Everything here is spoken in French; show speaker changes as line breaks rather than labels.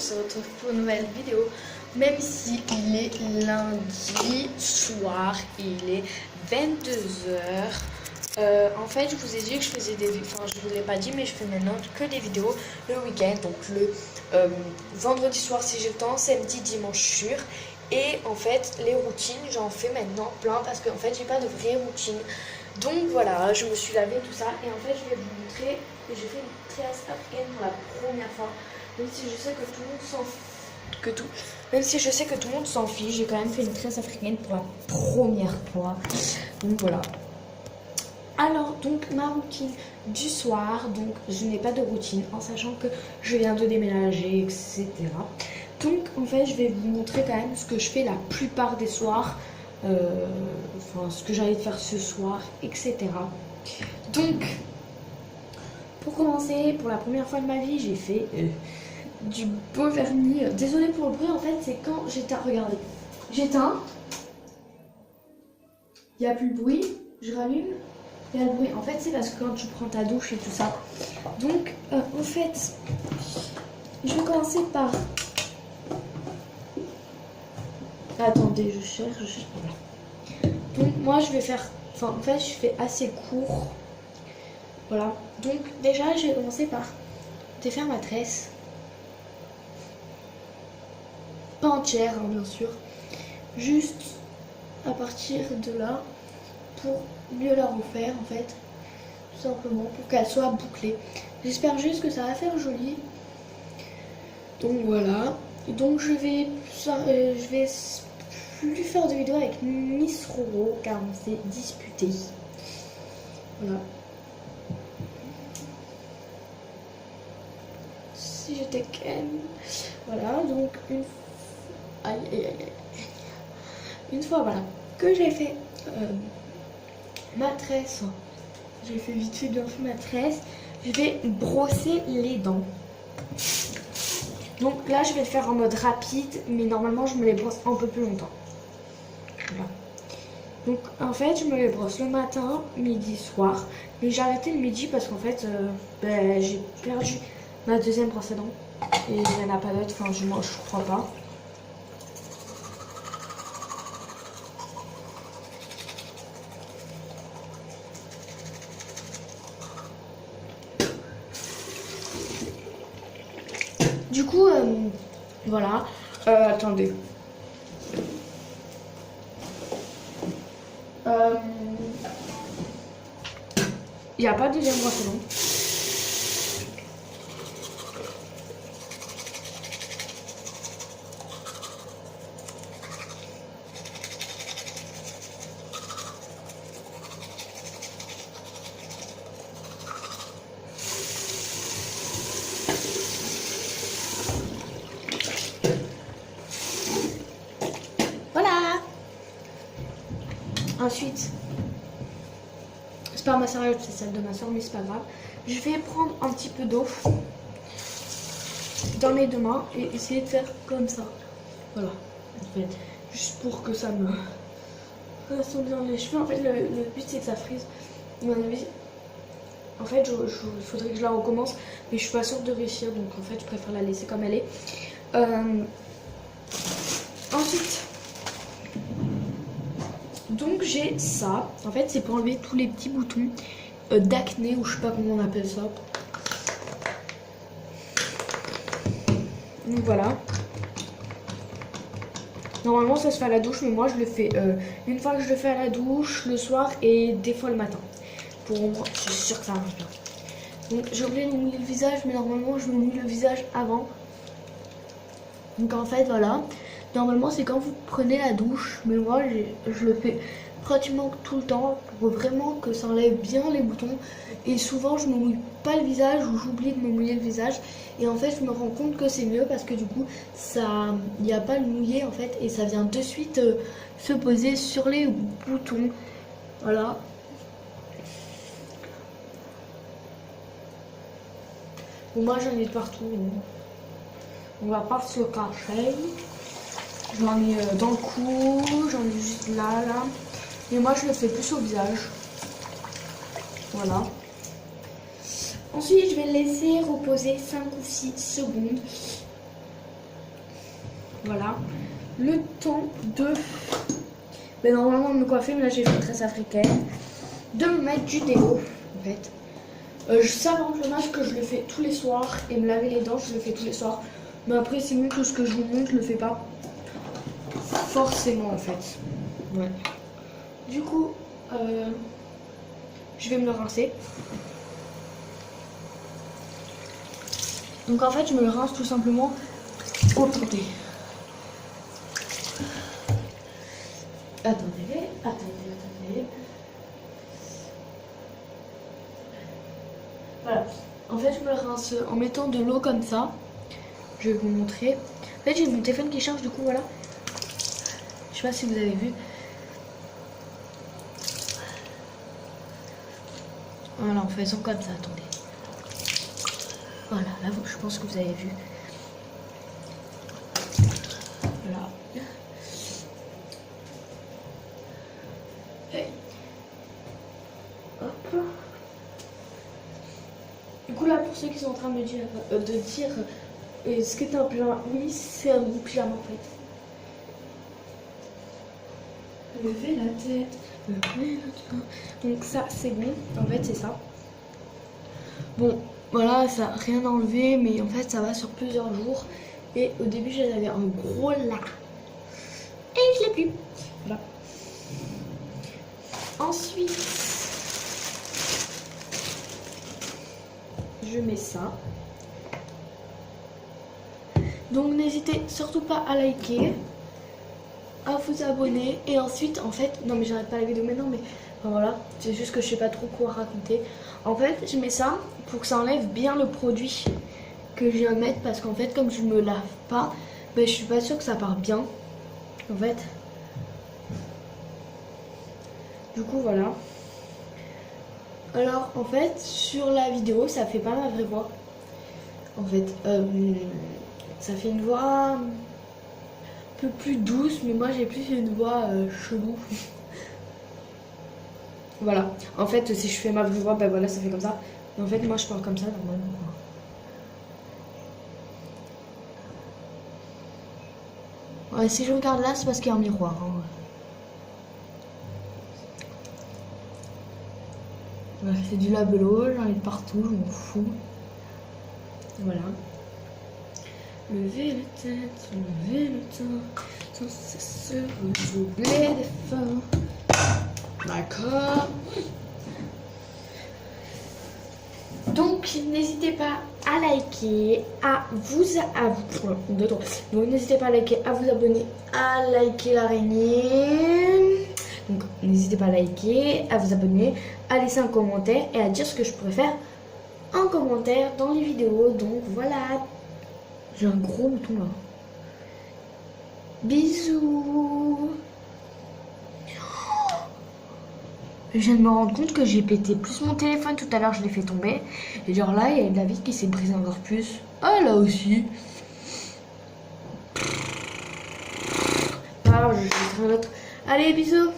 se retrouve pour une nouvelle vidéo. Même si il est lundi soir, il est 22h. En fait, je vous ai dit que je faisais des vidéos, enfin je vous l'ai pas dit, mais je fais maintenant que des vidéos le week-end, donc le vendredi soir si j'ai le temps, samedi, dimanche sûr. Et en fait, les routines, j'en fais maintenant plein parce qu'en fait, j'ai pas de vraie routine. Donc voilà, je me suis lavé tout ça et en fait, je vais vous montrer que j'ai fait une tresse africaine pour la première fois. Même si je sais que tout le monde s'en Même si je sais que tout le monde s'en fiche, j'ai quand même fait une tresse africaine pour la première fois. Donc voilà. Alors donc ma routine du soir, donc je n'ai pas de routine en sachant que je viens de déménager, etc. Donc en fait je vais vous montrer quand même ce que je fais la plupart des soirs, enfin ce que j'allais faire ce soir, etc. Donc pour commencer, pour la première fois de ma vie, j'ai fait du beau vernis. Désolée pour le bruit, en fait c'est quand j'éteins, regardez, j'éteins, il n'y a plus de bruit, je rallume. Il y a le bruit. En fait, c'est parce que quand tu prends ta douche et tout ça. Donc, en fait, je vais commencer par... Attendez, je cherche. Donc, moi, je vais faire... Enfin, en fait, je fais assez court. Voilà. Donc, déjà, je vais commencer par défaire ma tresse. Pas entière, hein, bien sûr. Juste à partir de là, pour mieux la refaire en fait, tout simplement pour qu'elle soit bouclée. J'espère juste que ça va faire joli. Donc voilà. Donc je vais plus faire de vidéos avec Miss Roro car on s'est disputé. Voilà. Si j'étais Ken. Voilà, donc une fois voilà que j'ai fait ma tresse, j'ai fait vite fait bien fait ma tresse, je vais brosser les dents. Donc là je vais le faire en mode rapide, mais normalement je me les brosse un peu plus longtemps. Voilà. Donc en fait je me les brosse le matin, midi, soir, mais j'ai arrêté le midi parce qu'en fait j'ai perdu ma deuxième brosse à dents et il n'y en a pas d'autre, enfin je crois pas. Du coup, voilà. Attendez. Il n'y a pas de deuxième brosse à dents. Ensuite, c'est pas ma serviette, c'est celle de ma soeur, mais c'est pas grave. Je vais prendre un petit peu d'eau dans mes deux mains et essayer de faire comme ça. Voilà, en fait, juste pour que ça me fasse bien les cheveux. En fait, le but c'est que ça frise. À mon avis, en fait, il faudrait que je la recommence, mais je suis pas sûre de réussir, donc en fait, je préfère la laisser comme elle est. Ensuite. Donc j'ai ça, en fait c'est pour enlever tous les petits boutons d'acné ou je sais pas comment on appelle ça. Donc voilà. Normalement ça se fait à la douche, mais moi je le fais une fois que je le fais à la douche, le soir et des fois le matin. Pour moi, je suis sûre que ça marche bien. Donc j'ai oublié de mouiller le visage, mais normalement je me mouille le visage avant. Donc en fait voilà. Normalement c'est quand vous prenez la douche, mais moi je le fais pratiquement tout le temps pour vraiment que ça enlève bien les boutons. Et souvent je me mouille pas le visage ou j'oublie de me mouiller le visage. Et en fait je me rends compte que c'est mieux parce que du coup ça, il n'y a pas le mouiller en fait et ça vient de suite se poser sur les boutons. Voilà. Bon, moi j'en ai de partout. On va pas se le cacher. J'en ai dans le cou, j'en ai juste là. Mais moi je le fais plus au visage. Voilà. Ensuite je vais le laisser reposer 5 ou 6 secondes. voilà, le temps de... Mais normalement me coiffer, mais là j'ai fait une tresse africaine. De me mettre du déo, en fait. Ça avantage que je le fais tous les soirs. Et me laver les dents, je le fais tous les soirs. Mais après, sinon, tout ce que je vous montre, je le fais pas forcément, en fait. Ouais. Du coup, je vais me le rincer. Donc en fait, je me le rince tout simplement au attendez. Attendez. Voilà. En fait, je me le rince en mettant de l'eau comme ça. Je vais vous montrer. En fait, j'ai mon téléphone qui charge, du coup, voilà. Je sais pas si vous avez vu. Voilà, en faisant comme ça, attendez. Voilà, là, je pense que vous avez vu. Voilà. Et... hop. Du coup, là, pour ceux qui sont en train de me dire, est-ce que t'as un pyjama? Oui, c'est un pyjama, en fait. Levez la tête, levez la tête. Donc ça, c'est bon. En fait, c'est ça. Bon, voilà, ça n'a rien enlevé, mais en fait, ça va sur plusieurs jours. Et au début, j'avais un gros là. Et je l'ai plus. Voilà. Ensuite, je mets ça. Donc, n'hésitez surtout pas à liker, à vous abonner. Et ensuite, en fait, non, mais j'arrête pas la vidéo maintenant, mais enfin, voilà, c'est juste que je sais pas trop quoi raconter. En fait, je mets ça pour que ça enlève bien le produit que je viens de mettre, parce qu'en fait, comme je me lave pas, ben, je suis pas sûre que ça part bien. En fait, du coup, voilà. Alors, en fait, sur la vidéo, ça fait pas ma vraie voix. En fait, ça fait une voix un peu plus douce, mais moi j'ai plus une voix chelou. Voilà. En fait, si je fais ma vraie voix, ben voilà, ça fait comme ça. Mais en fait, moi je parle comme ça normalement. Ouais, si je regarde là, c'est parce qu'il y a un miroir. Hein. Ouais, c'est du labello, j'en ai partout, je m'en fous. Voilà. Levez la tête, levez le temps, sans cesse redoubler d'efforts. D'accord. Donc n'hésitez pas à liker, donc n'hésitez pas à liker, à vous abonner, à liker l'araignée. Donc n'hésitez pas à liker, à vous abonner, à laisser un commentaire et à dire ce que je pourrais faire en commentaire dans les vidéos. Donc voilà. J'ai un gros bouton là. Bisous. Je viens de me rendre compte que j'ai pété plus mon téléphone tout à l'heure, je l'ai fait tomber. Et genre là, il y a de la vitre qui s'est brisée encore plus. Ah là aussi. Ah, je vais l'autre. Allez, bisous.